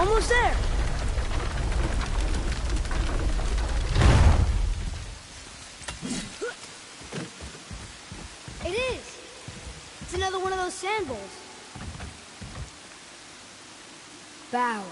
Almost there. It is. It's another one of those sand bowls. Bow.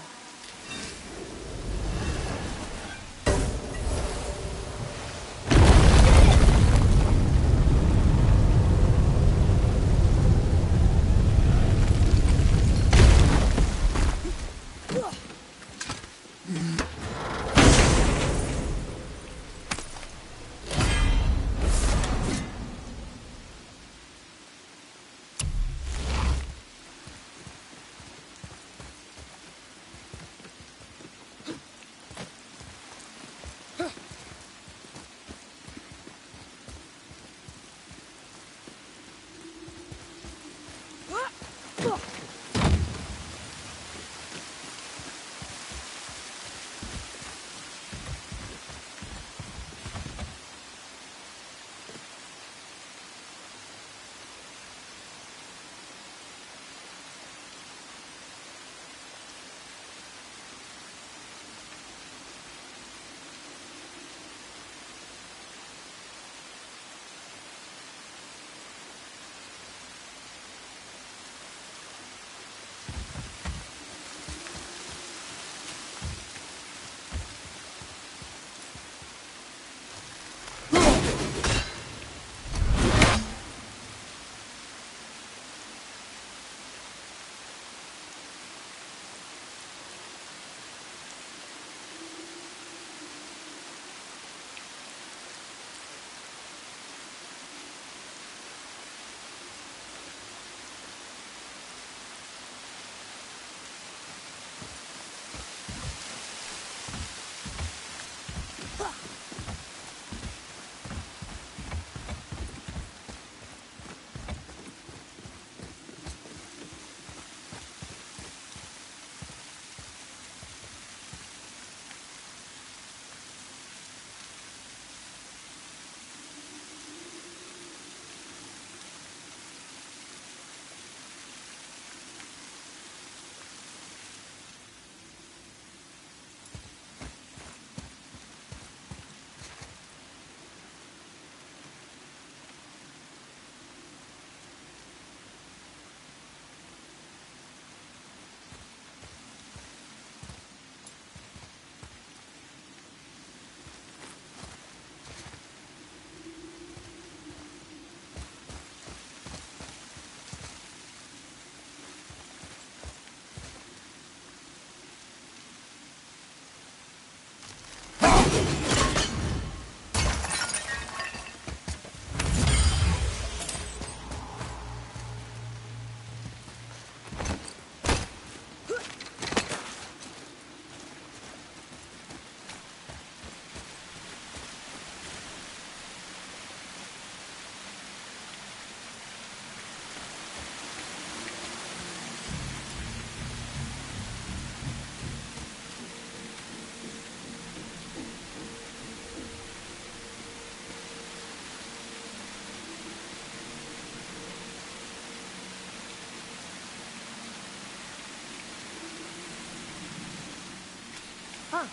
Huh.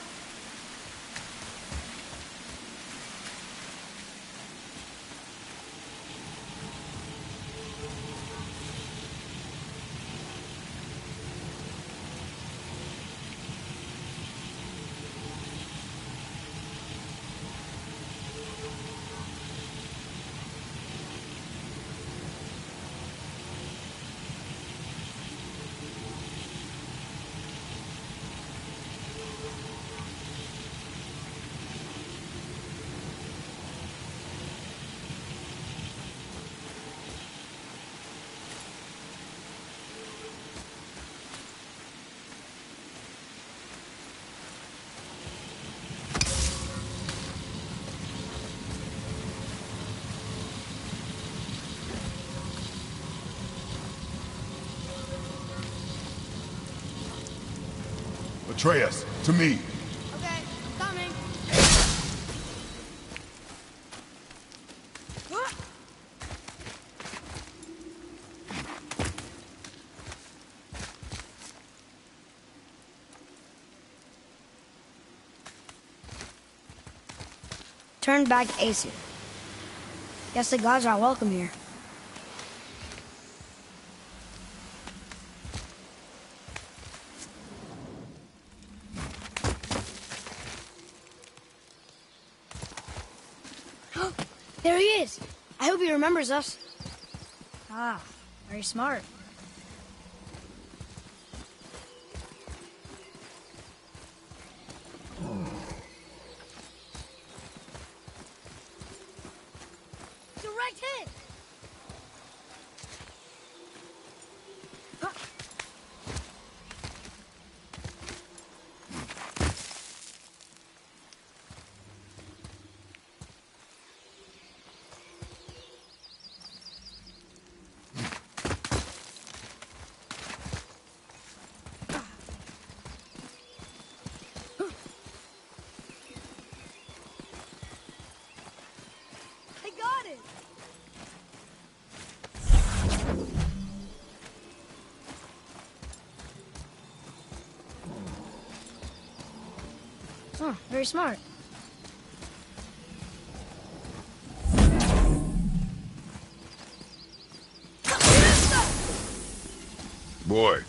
Atreus, to me. Okay, coming. returned back to Aesir. Guess the gods aren't welcome here. There he is! I hope he remembers us. Ah, very smart. Direct hit! I got it! Oh, very smart. Boy,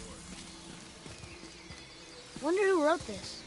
Wonder who wrote this.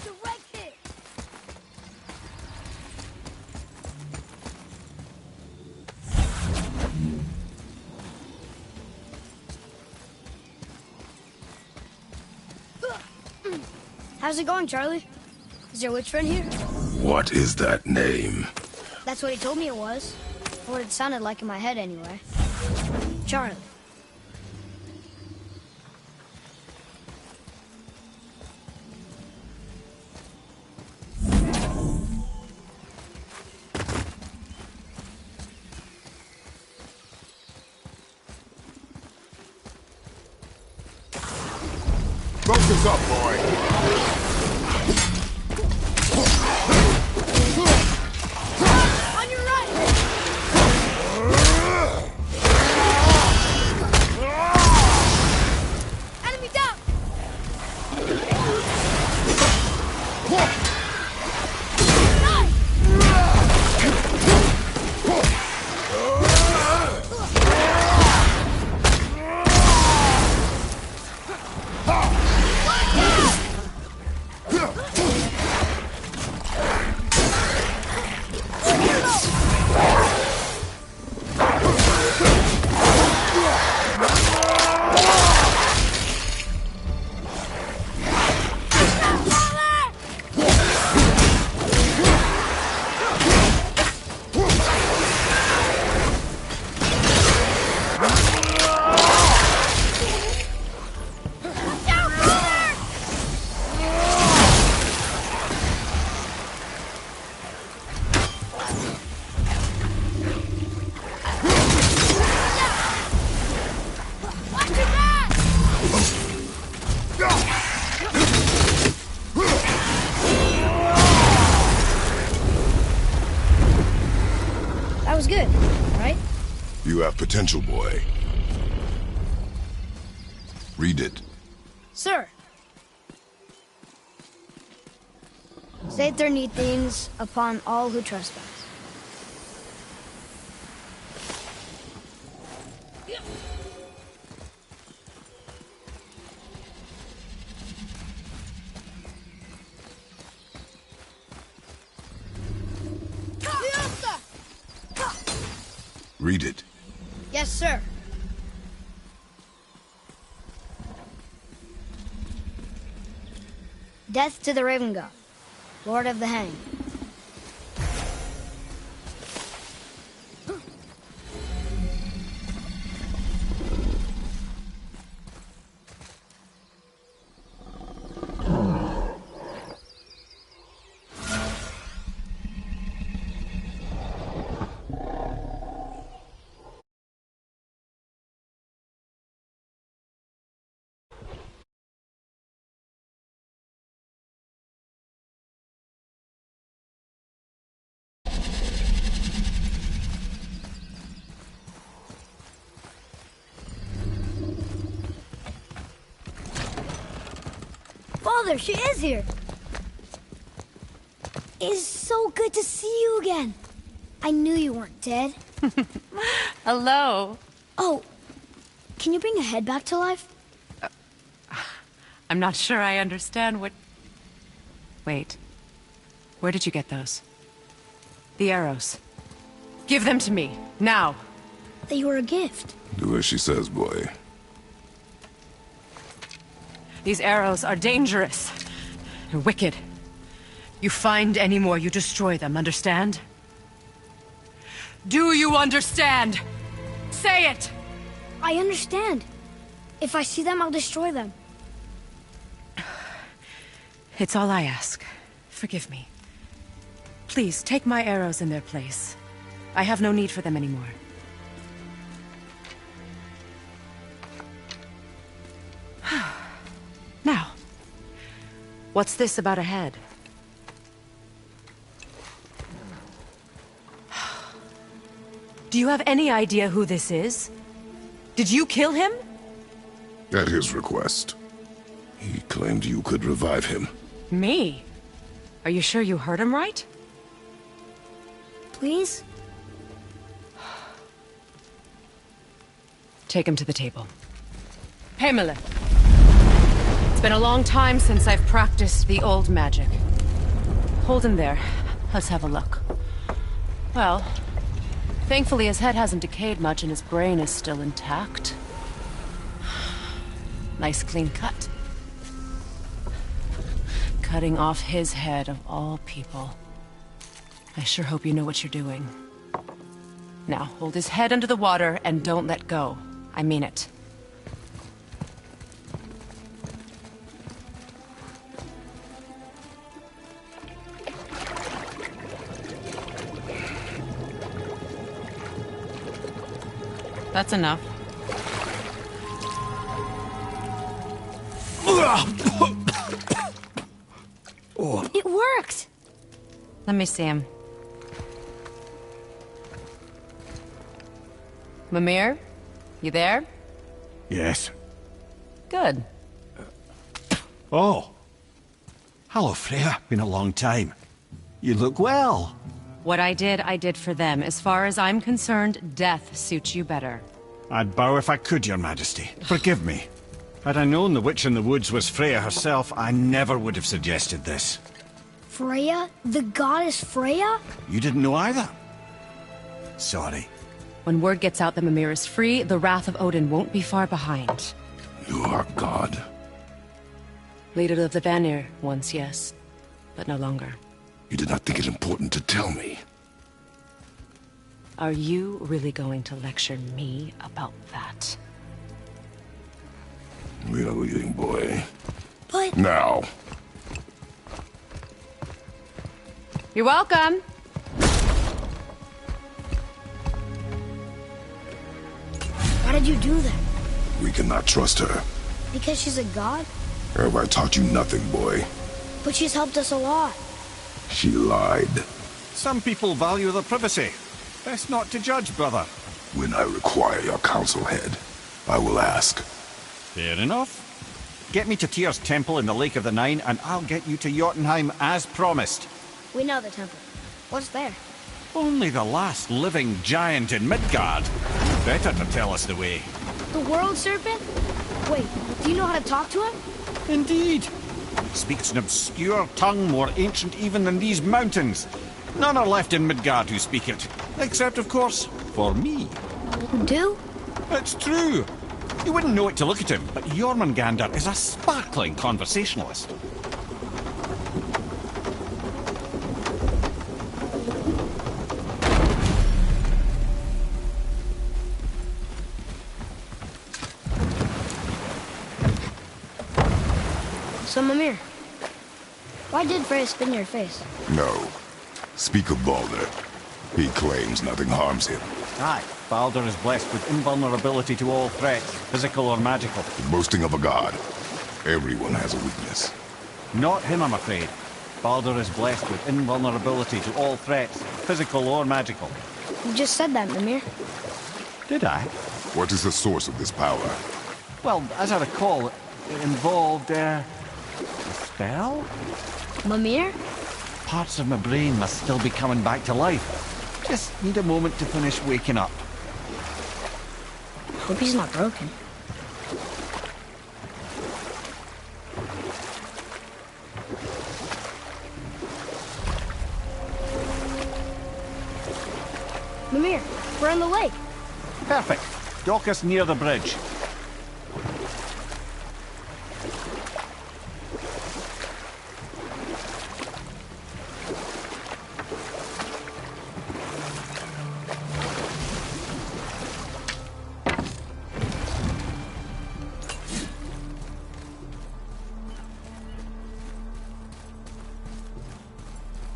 Direct hit! How's it going, Charlie? Is your witch friend here? what is that name? That's what he told me it was. Or what it sounded like in my head, anyway. Charlie. Focus up, boy. On your right! Enemy down! That was good, right? You have potential, boy. Read it. Sir. Say their neat things upon all who trespass. Read it. Yes, sir. Death to the Raven God, Lord of the Hang. Father, she is here. It is so good to see you again. I knew you weren't dead. Hello. Oh, can you bring a head back to life? I'm not sure I understand what... Wait. Where did you get those? The arrows. Give them to me, now. They were a gift. Do as she says, boy. These arrows are dangerous. They're wicked. You find any more, you destroy them, understand? Do you understand? Say it! I understand. If I see them, I'll destroy them. It's all I ask. Forgive me. Please, take my arrows in their place. I have no need for them anymore. Now, what's this about a head? Do you have any idea who this is? Did you kill him? At his request. He claimed you could revive him. Me? Are you sure you heard him right? Please? Take him to the table. Pamela. It's been a long time since I've practiced the old magic. Hold him there. Let's have a look. Well, thankfully his head hasn't decayed much and his brain is still intact. Nice clean cut. Cutting off his head of all people. I sure hope you know what you're doing. Now, hold his head under the water and don't let go. I mean it. That's enough. It worked! Let me see him. Mimir? You there? Yes. Good. Oh. Hello, Freya. Been a long time. You look well. What I did for them. As far as I'm concerned, death suits you better. I'd bow if I could, Your Majesty. Forgive me. Had I known the witch in the woods was Freya herself, I never would have suggested this. Freya? The goddess Freya? You didn't know either? Sorry. When word gets out that Mimir is free, the wrath of Odin won't be far behind. You are God. Leader of the Vanir, once yes, but no longer. You did not think it important to tell me. Are you really going to lecture me about that? We are leaving, boy. But... Now. You're welcome. Why did you do that? We cannot trust her. Because she's a god? Have I taught you nothing, boy? But she's helped us a lot. She lied. Some people value their privacy. Best not to judge, brother. When I require your council head, I will ask. Fair enough. Get me to Tyr's temple in the Lake of the Nine, and I'll get you to Jotunheim as promised. We know the temple. What's there? Only the last living giant in Midgard. Better to tell us the way. The World Serpent? Wait, do you know how to talk to him? Indeed. Speaks an obscure tongue more ancient even than these mountains. None are left in Midgard who speak it. Except, of course, for me. You do? It's true. You wouldn't know it to look at him, but Jormungandr is a sparkling conversationalist. So, Mimir, why did Freya spin your face? No. Speak of Baldur. He claims nothing harms him. Aye, Baldur is blessed with invulnerability to all threats, physical or magical. Boasting of a god. Everyone has a weakness. Not him, I'm afraid. Baldur is blessed with invulnerability to all threats, physical or magical. You just said that, Mimir. Did I? What is the source of this power? Well, as I recall, it involved, a spell? Mimir? Parts of my brain must still be coming back to life. Just need a moment to finish waking up. Hope he's not broken. Mimir, we're on the lake. Perfect. Dock us near the bridge.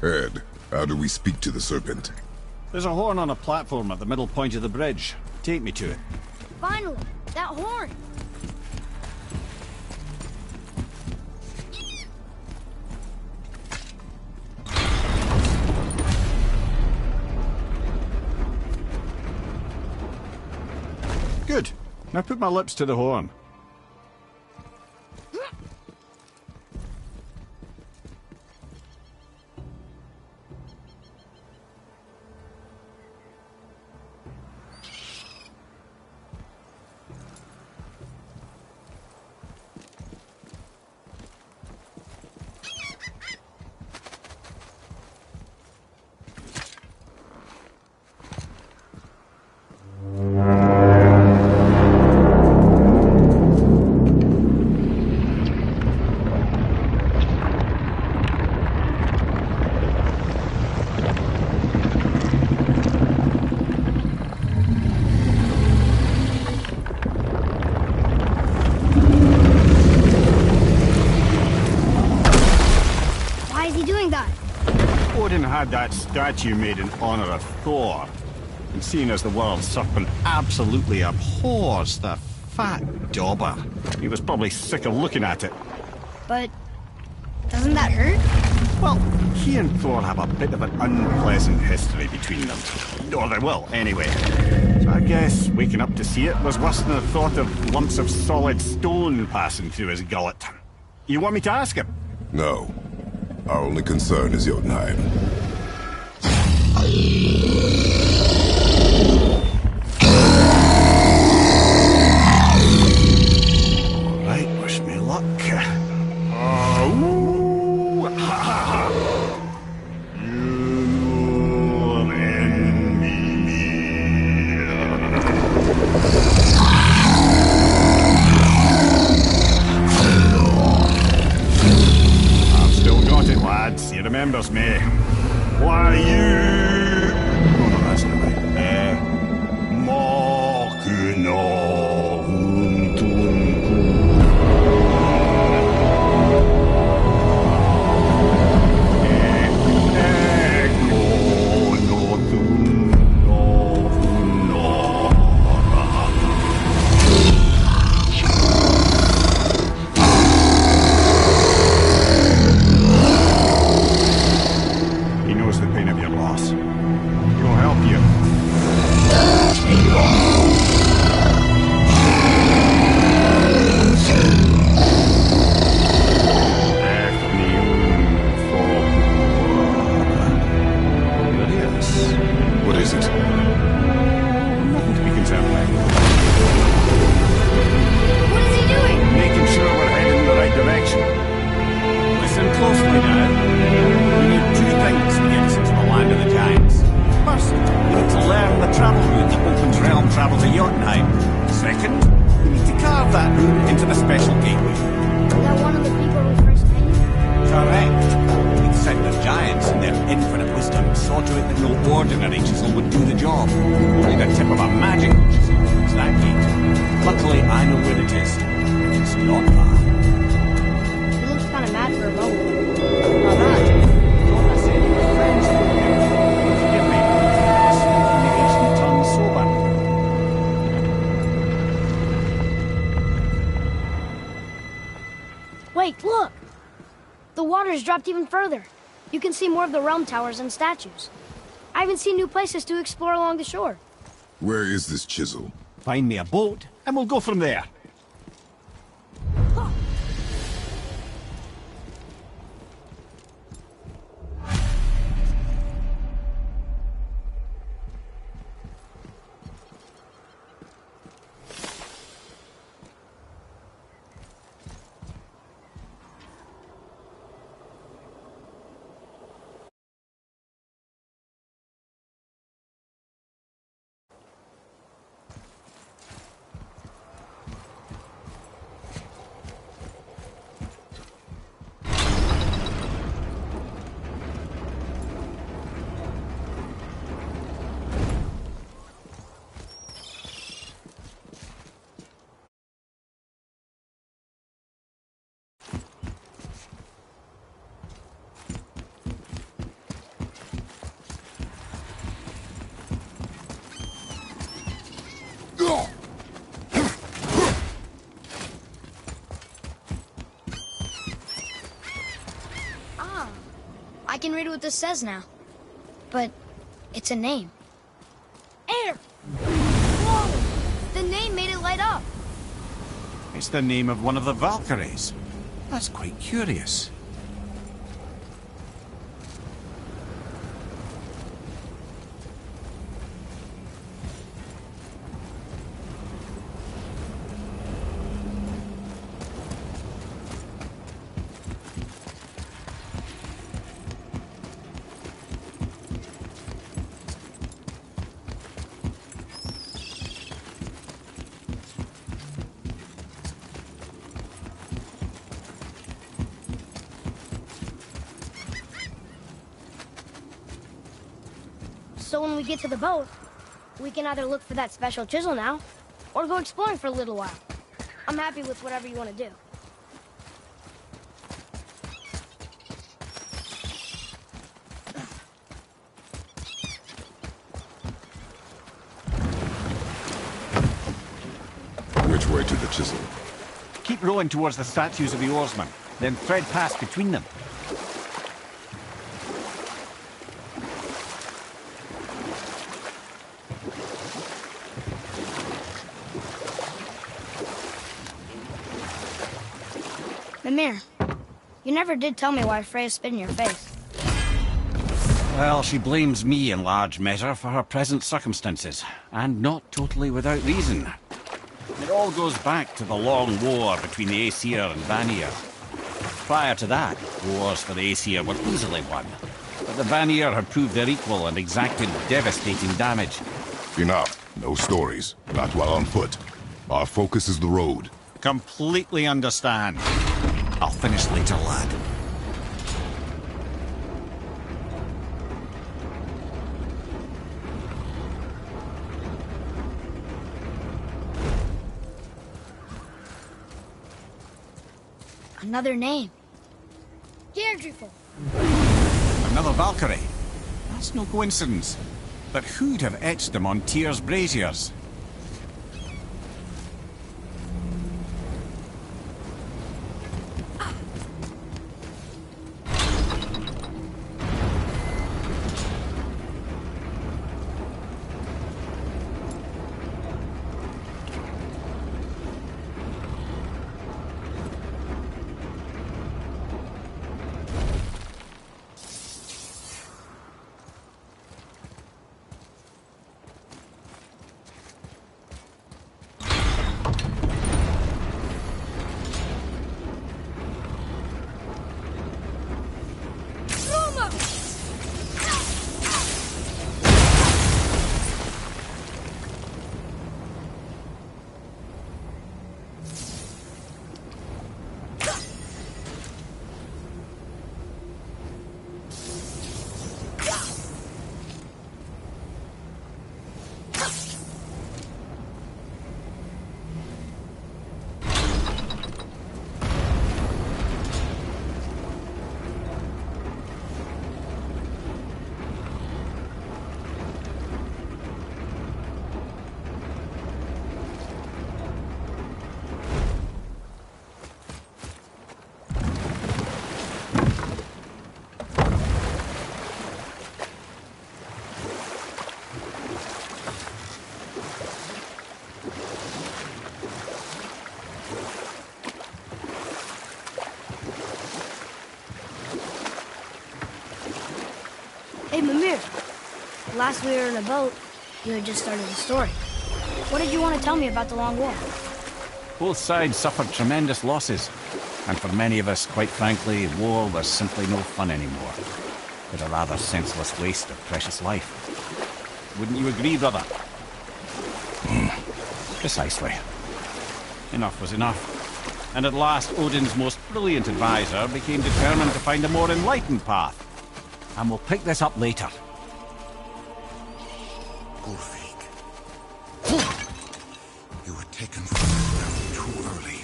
Ed, how do we speak to the serpent? There's a horn on a platform at the middle point of the bridge. Take me to it. Finally, that horn. Good. Now put my lips to the horn. Why is he doing that? Odin had that statue made in honor of Thor. And seeing as the world serpent absolutely abhors the fat dauber, he was probably sick of looking at it. But doesn't that hurt? Well, he and Thor have a bit of an unpleasant history between them. Or they will, anyway. So I guess waking up to see it was worse than the thought of lumps of solid stone passing through his gullet. You want me to ask him? No. Our only concern is Jotunheim. Right, wish me luck. He remembers me. Why you? Oh no, that's not right. Mokuno kind of mad for a moment. Now that, thought I said you were friends with him. Forgive me. In the ancient tongue sober. Wait, look! The water's dropped even further. You can see more of the realm towers and statues. I even see new places to explore along the shore. Where is this chisel? Find me a boat, and we'll go from there. I can read what this says now. But it's a name. Air! Whoa! The name made it light up. It's the name of one of the Valkyries. That's quite curious. So when we get to the boat, we can either look for that special chisel now, or go exploring for a little while. I'm happy with whatever you want to do. Which way to the chisel? Keep rowing towards the statues of the oarsmen, then thread past between them. Mimir, you never did tell me why Freya spit in your face. Well, she blames me in large measure for her present circumstances, and not totally without reason. It all goes back to the long war between the Aesir and Vanir. Prior to that, wars for the Aesir were easily won, but the Vanir had proved their equal and exacted devastating damage. Enough. No stories. Not while on foot. Our focus is the road. Completely understand. I'll finish later, lad. Another name. Deirdreful. Another Valkyrie. That's no coincidence. But who'd have etched them on Tyr's braziers? Last we were in a boat, you had just started the story. What did you want to tell me about the Long War? Both sides suffered tremendous losses. And for many of us, quite frankly, war was simply no fun anymore. But a rather senseless waste of precious life. Wouldn't you agree, brother? Precisely. Enough was enough. And at last, Odin's most brilliant advisor became determined to find a more enlightened path. And we'll pick this up later. Ulfik. You were taken from this realm too early.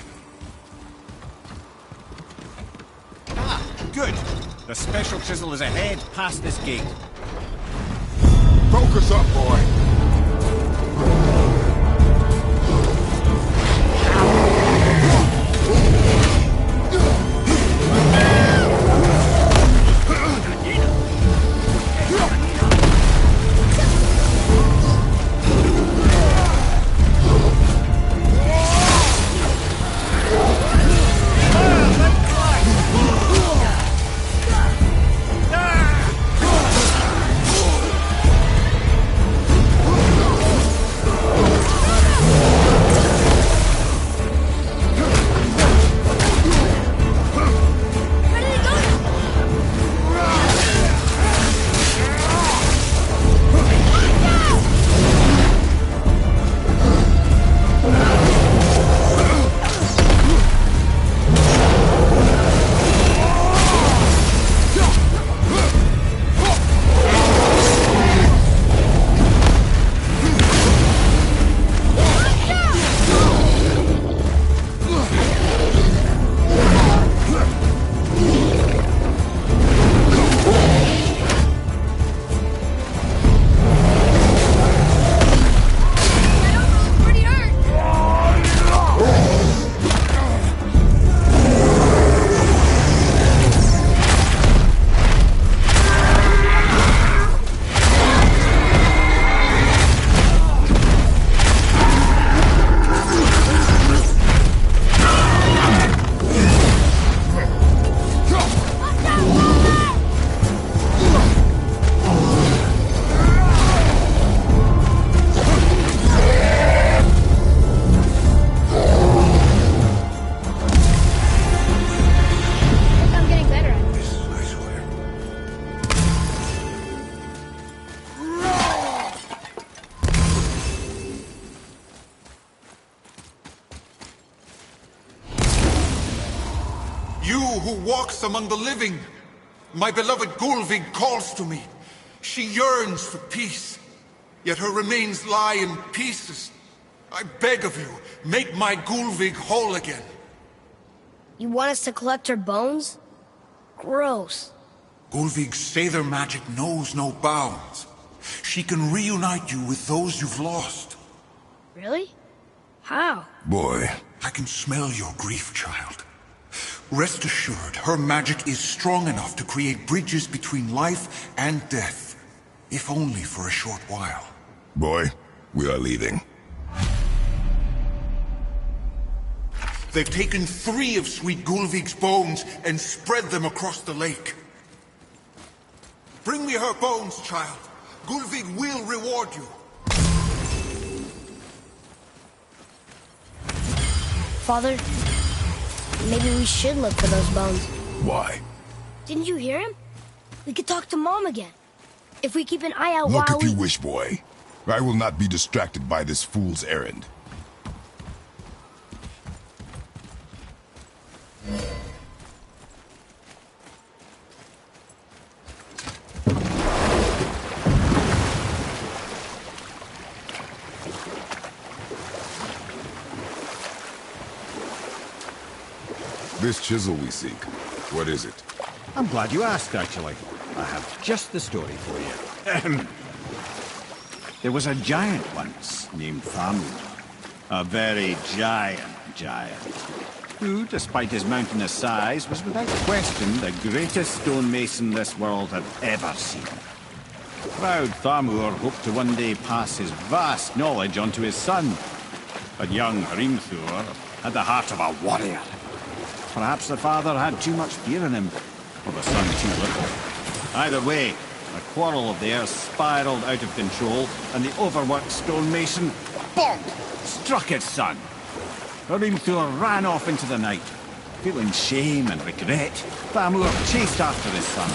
Ah, good. The special chisel is ahead, past this gate. Focus up, boy. Who walks among the living. My beloved Gullveig calls to me. She yearns for peace, yet her remains lie in pieces. I beg of you, make my Gullveig whole again. You want us to collect her bones? Gross. Gullveig's Seidr magic knows no bounds. She can reunite you with those you've lost. Really? How? Boy. I can smell your grief, child. Rest assured, her magic is strong enough to create bridges between life and death. If only for a short while. Boy, we are leaving. They've taken 3 of sweet Gullveig's bones and spread them across the lake. Bring me her bones, child. Gullveig will reward you. Father, maybe we should look for those bones. Why? Didn't you hear him? We could talk to Mom again. If we keep an eye out Look while if you wish, boy. I will not be distracted by this fool's errand. This chisel we seek, what is it? I'm glad you asked, actually. I have just the story for you. There was a giant once named Thamur. A very giant, who, despite his mountainous size, was without question the greatest stonemason this world had ever seen. Proud Thamur hoped to one day pass his vast knowledge on to his son. But young Hrimthur had the heart of a warrior. Perhaps the father had too much fear in him, or the son too little. Either way, a quarrel of theirs spiraled out of control, and the overworked stonemason, bonk, struck his son. Hrimthur ran off into the night. Feeling shame and regret, Thamur chased after his son,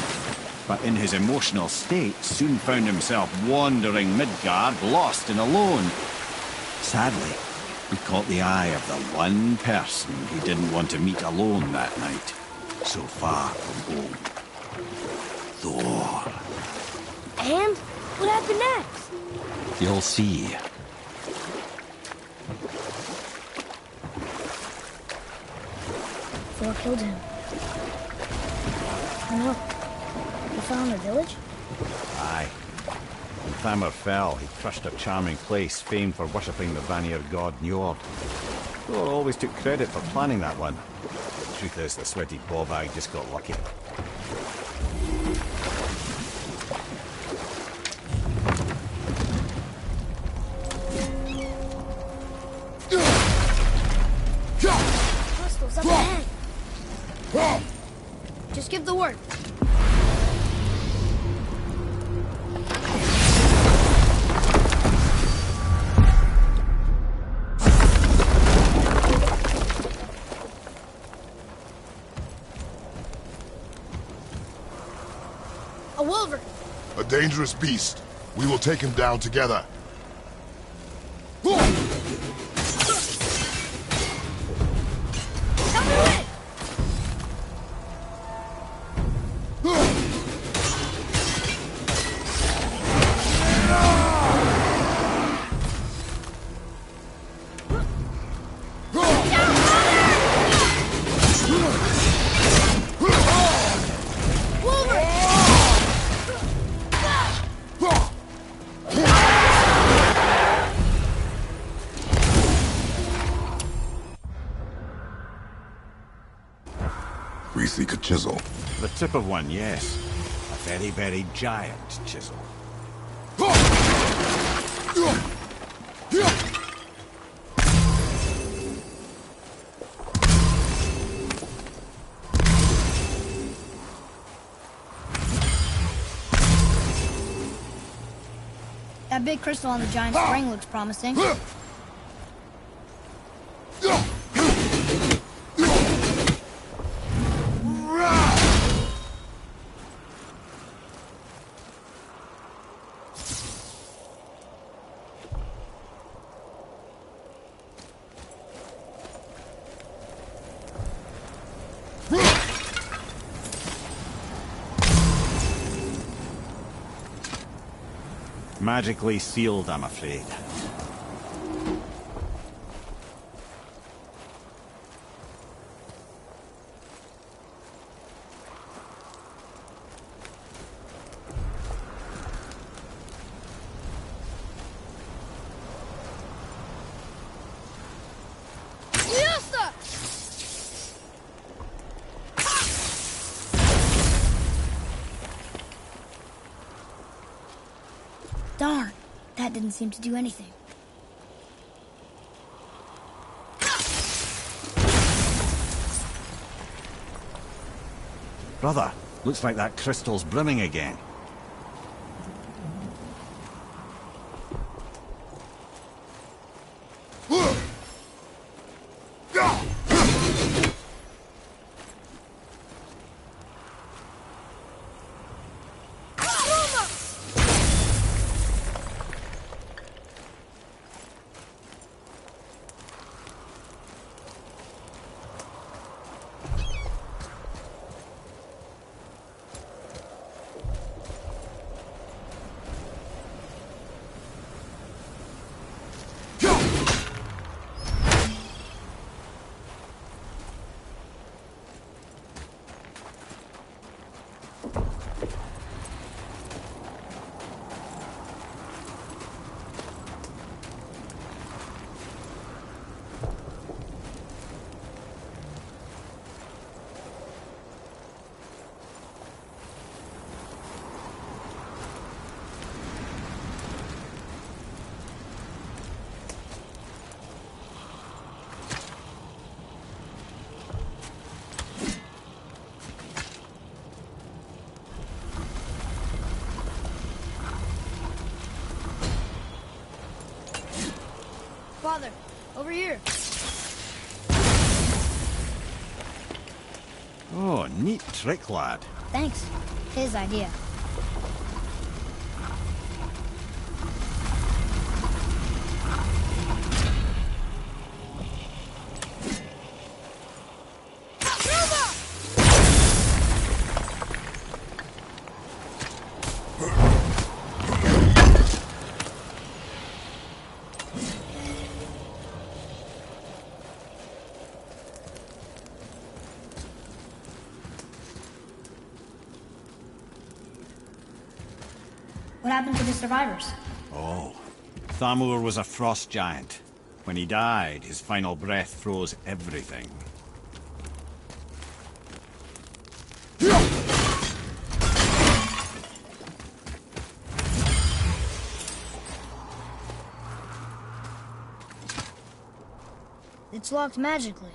but in his emotional state soon found himself wandering Midgard, lost and alone. Sadly, he caught the eye of the one person he didn't want to meet alone that night, so far from home. Thor. And what happened next? You'll see. Thor killed him. Oh no. He fell in the village? Aye. When Thamur fell, he crushed a charming place famed for worshipping the Vanir god Njord. Thor always took credit for planning that one. The truth is, the sweaty ballbag just got lucky. Crystal's up ahead. Just give the word. A wolverine. A dangerous beast. We will take him down together. Tell me when! We seek a chisel. The tip of one, yes. A very, very giant chisel. That big crystal on the giant spring looks promising. Magically sealed, I'm afraid. Darn, that didn't seem to do anything. Brother, looks like that crystal's brimming again. Father, over here. Oh, neat trick, lad. Thanks. His idea. What happened to the survivors? Oh, Thamur was a frost giant. When he died, his final breath froze everything. It's locked magically.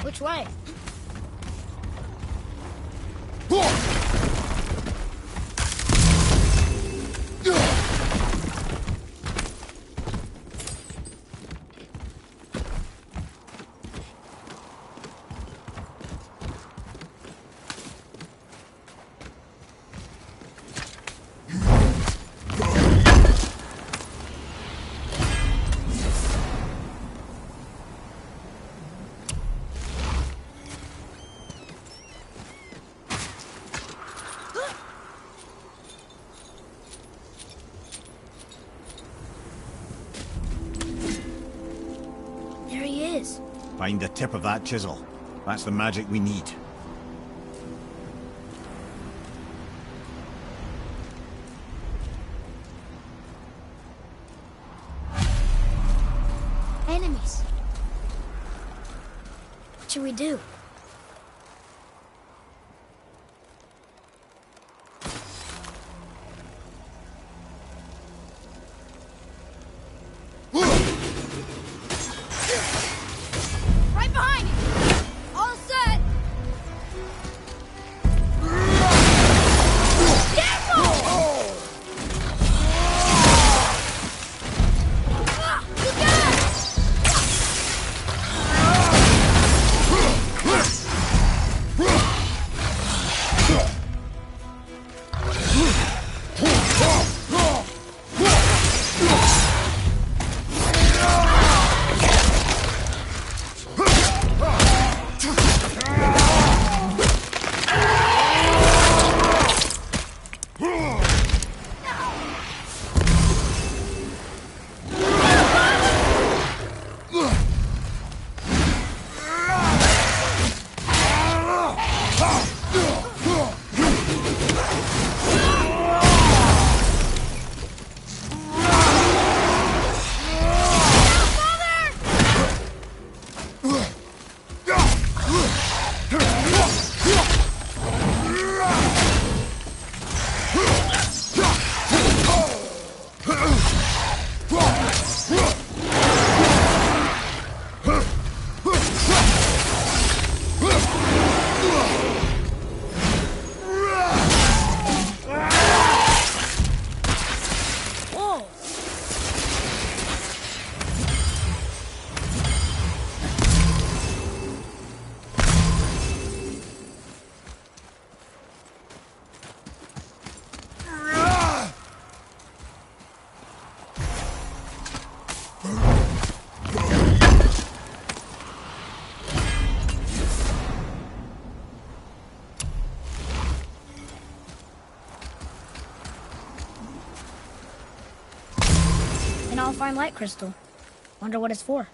Which way? There he is. Find the tip of that chisel. That's the magic we need. Enemies. What should we do? Right behind you! All set! Careful! You got it! An all-fine light crystal. Wonder what it's for.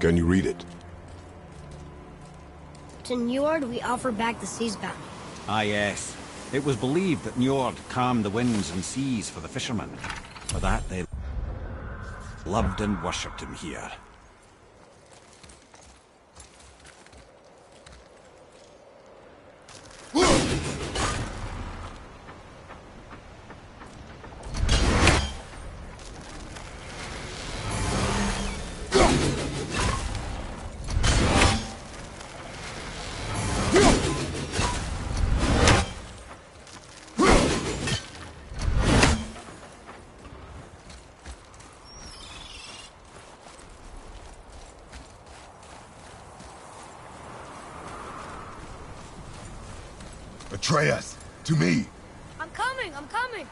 Can you read it? To Njord, we offer back the sea's bounty. Ah, yes. It was believed that Njord calmed the winds and seas for the fishermen. For that, they loved and worshipped him here. Atreus, to me! I'm coming! I'm coming!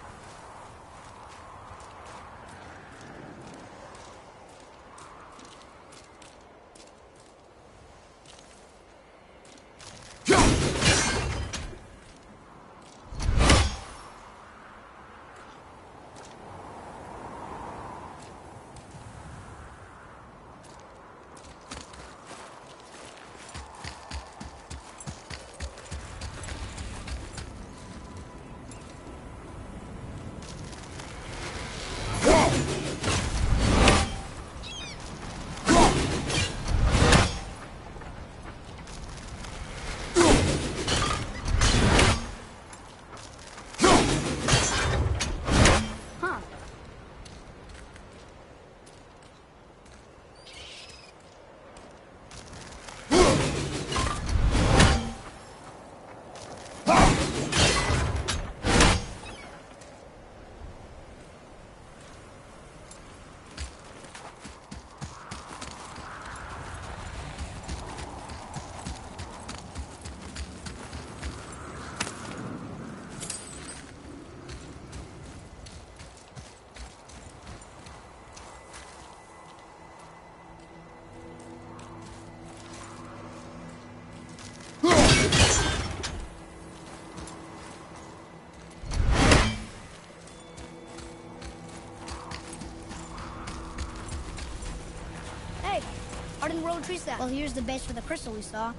Arden World retrieve that. Well, here's the base for the crystal we saw.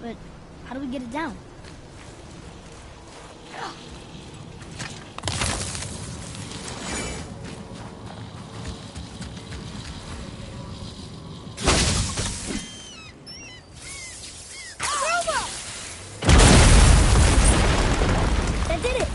But how do we get it down? That did it!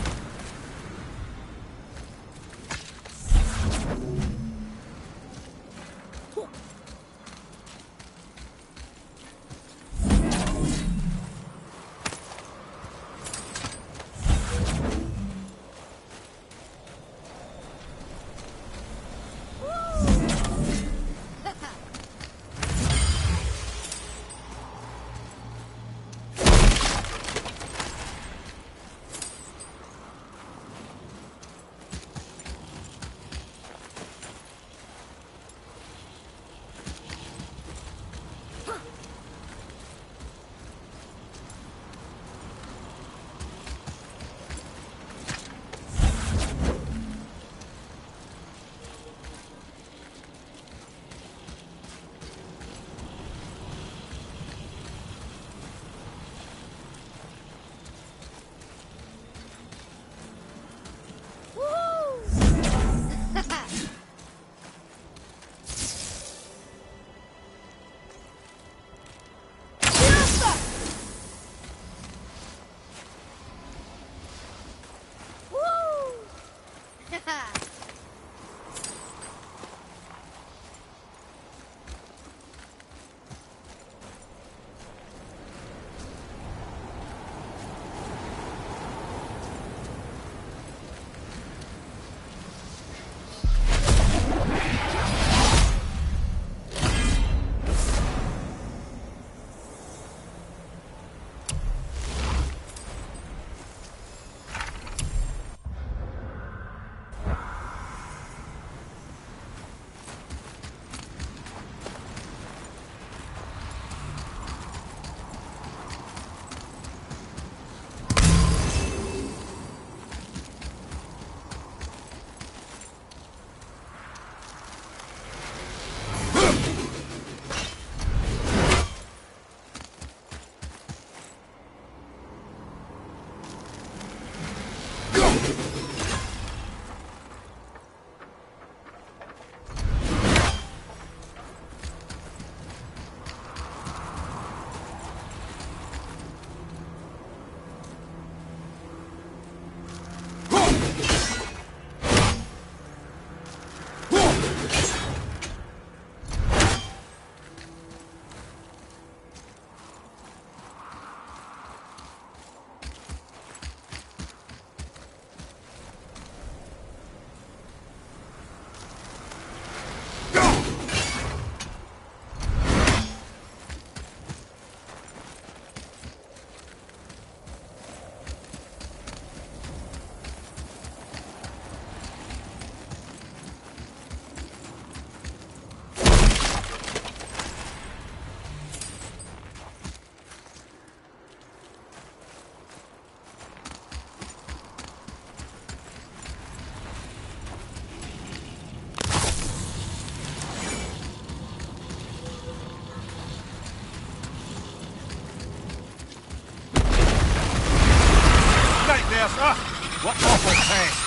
What awful pain!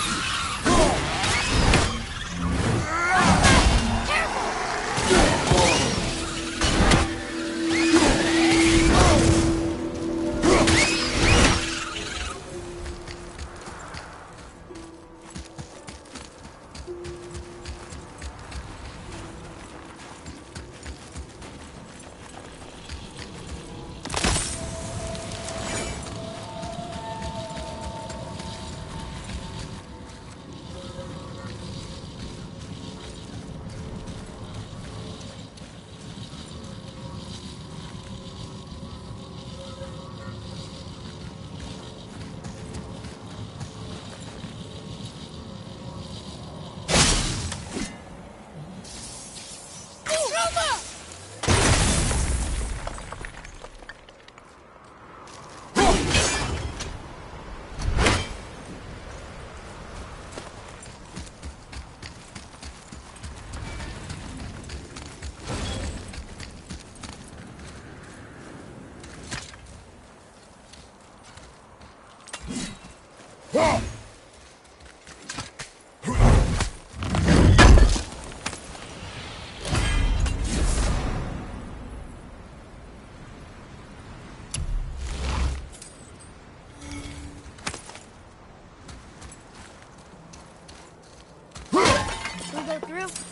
Can we go through?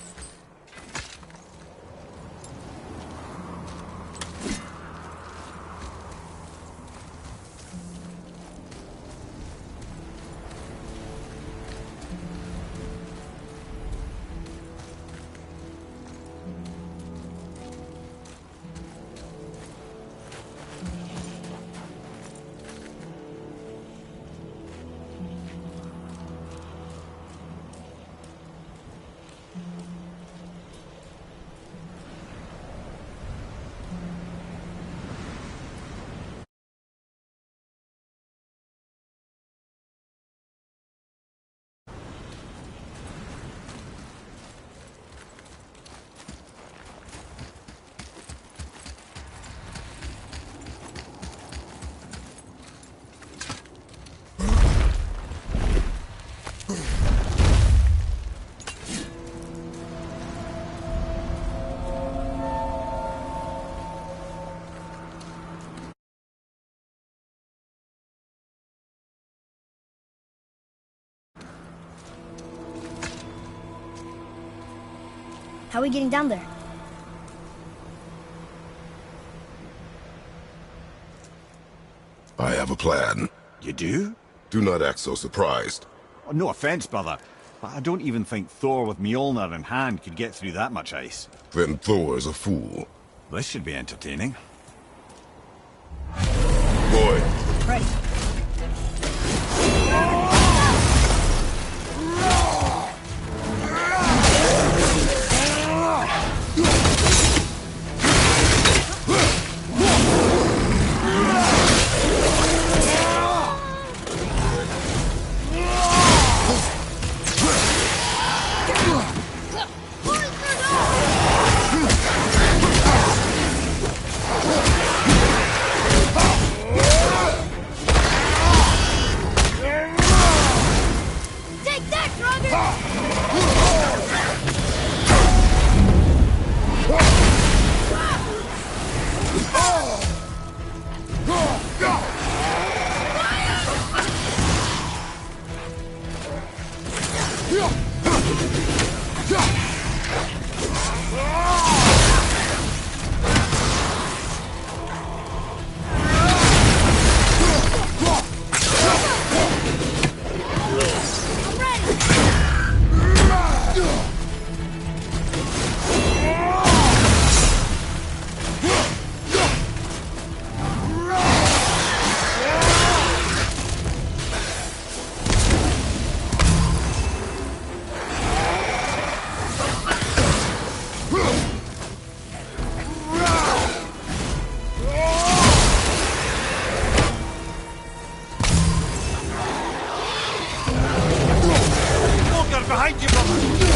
How are we getting down there? I have a plan. You do? Do not act so surprised. Oh, no offense, brother, but I don't even think Thor with Mjolnir in hand could get through that much ice. Then Thor's a fool. This should be entertaining. Boy, Ready. Behind you, brother!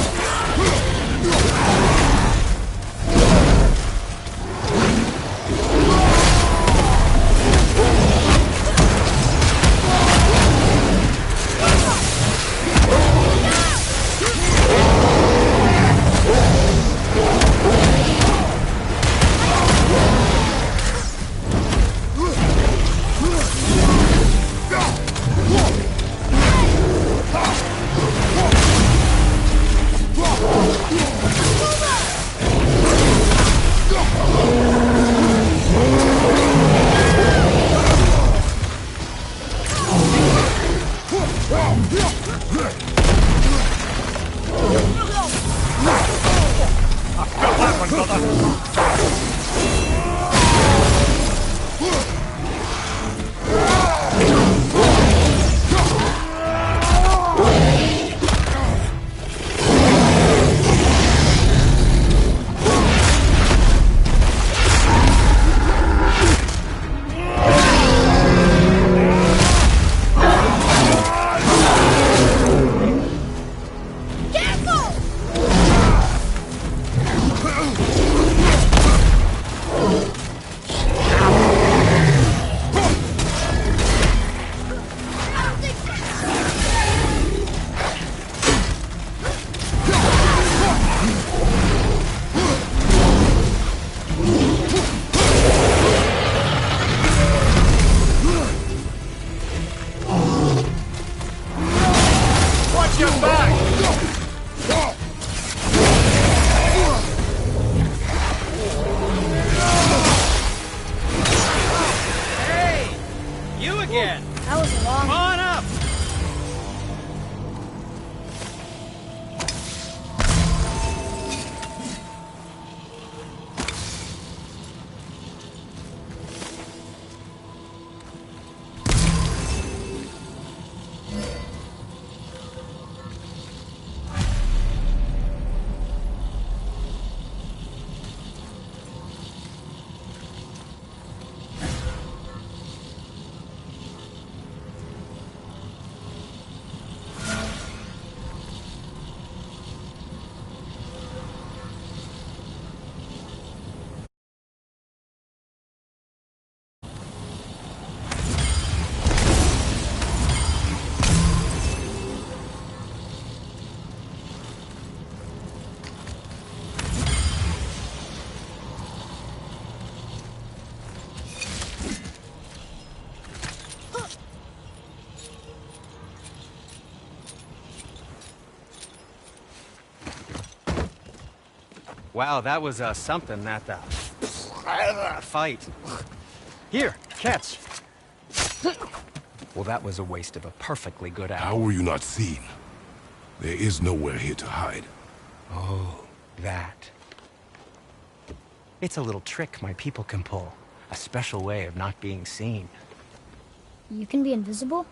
Wow, that was something, that fight. Here, catch. Well, that was a waste of a perfectly good hour. How were you not seen? There is nowhere here to hide. Oh, that. It's a little trick my people can pull. A special way of not being seen. You can be invisible?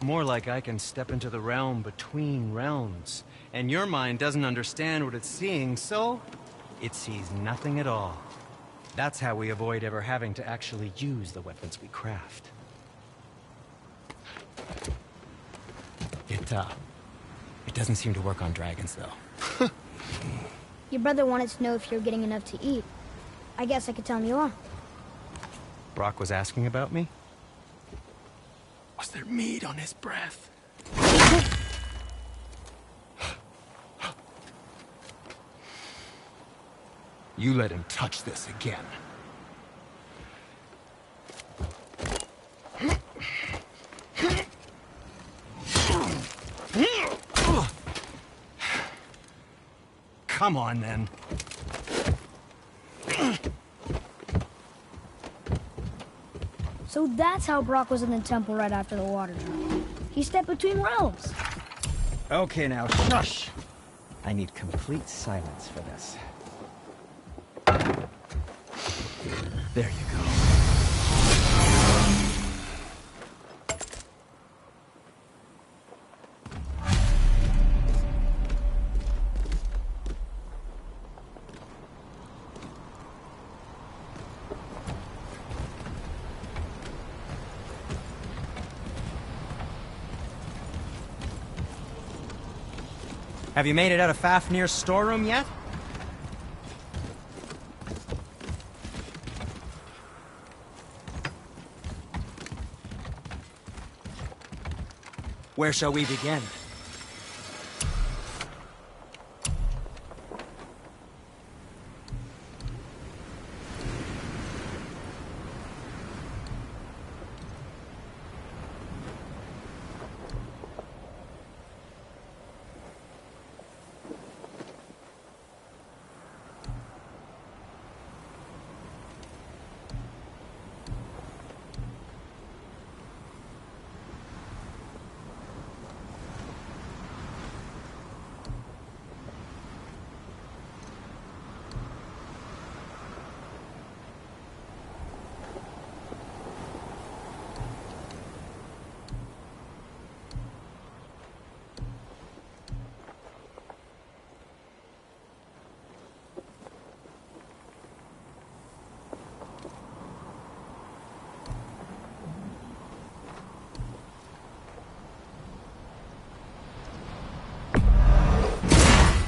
More like I can step into the realm between realms. And your mind doesn't understand what it's seeing, so it sees nothing at all. That's how we avoid ever having to actually use the weapons we craft. It doesn't seem to work on dragons, though. Your brother wanted to know if you're getting enough to eat. I guess I could tell him you are. Brock was asking about me? Was there meat on his breath? You let him touch this again. come on then. So that's how Brock was in the temple right after the water drop. He stepped between realms. Okay, now shush. I need complete silence for this. There you go. Have you made it out of Fafnir's storeroom yet? Where shall we begin?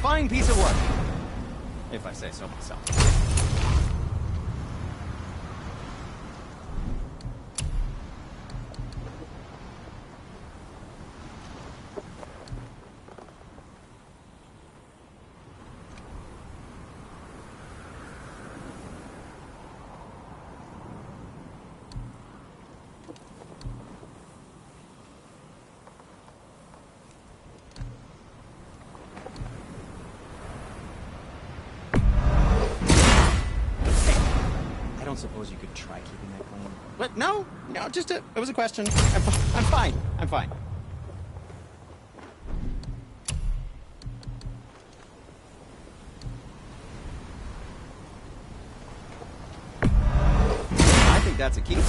Fine piece of work, if I say so myself. I don't suppose you could try keeping that clean. What? No, just it was a question. I'm fine. I'm fine. I think that's a keeper.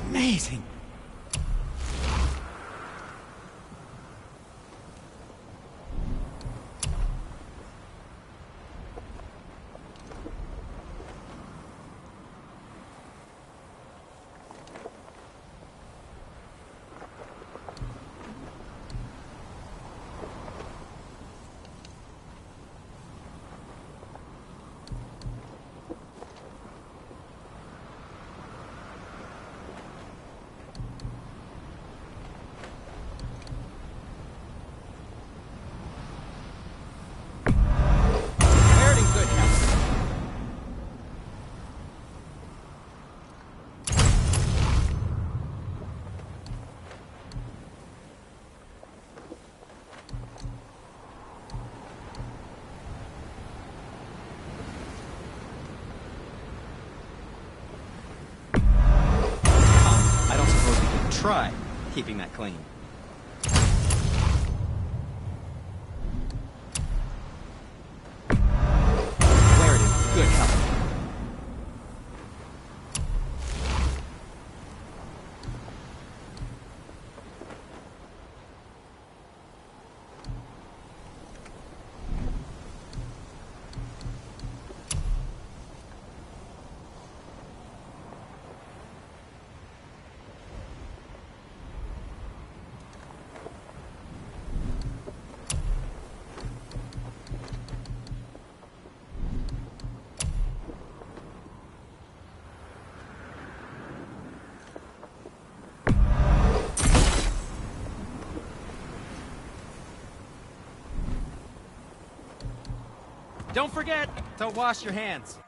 Amazing. try keeping that clean. Clarity. Good help. Don't forget to wash your hands.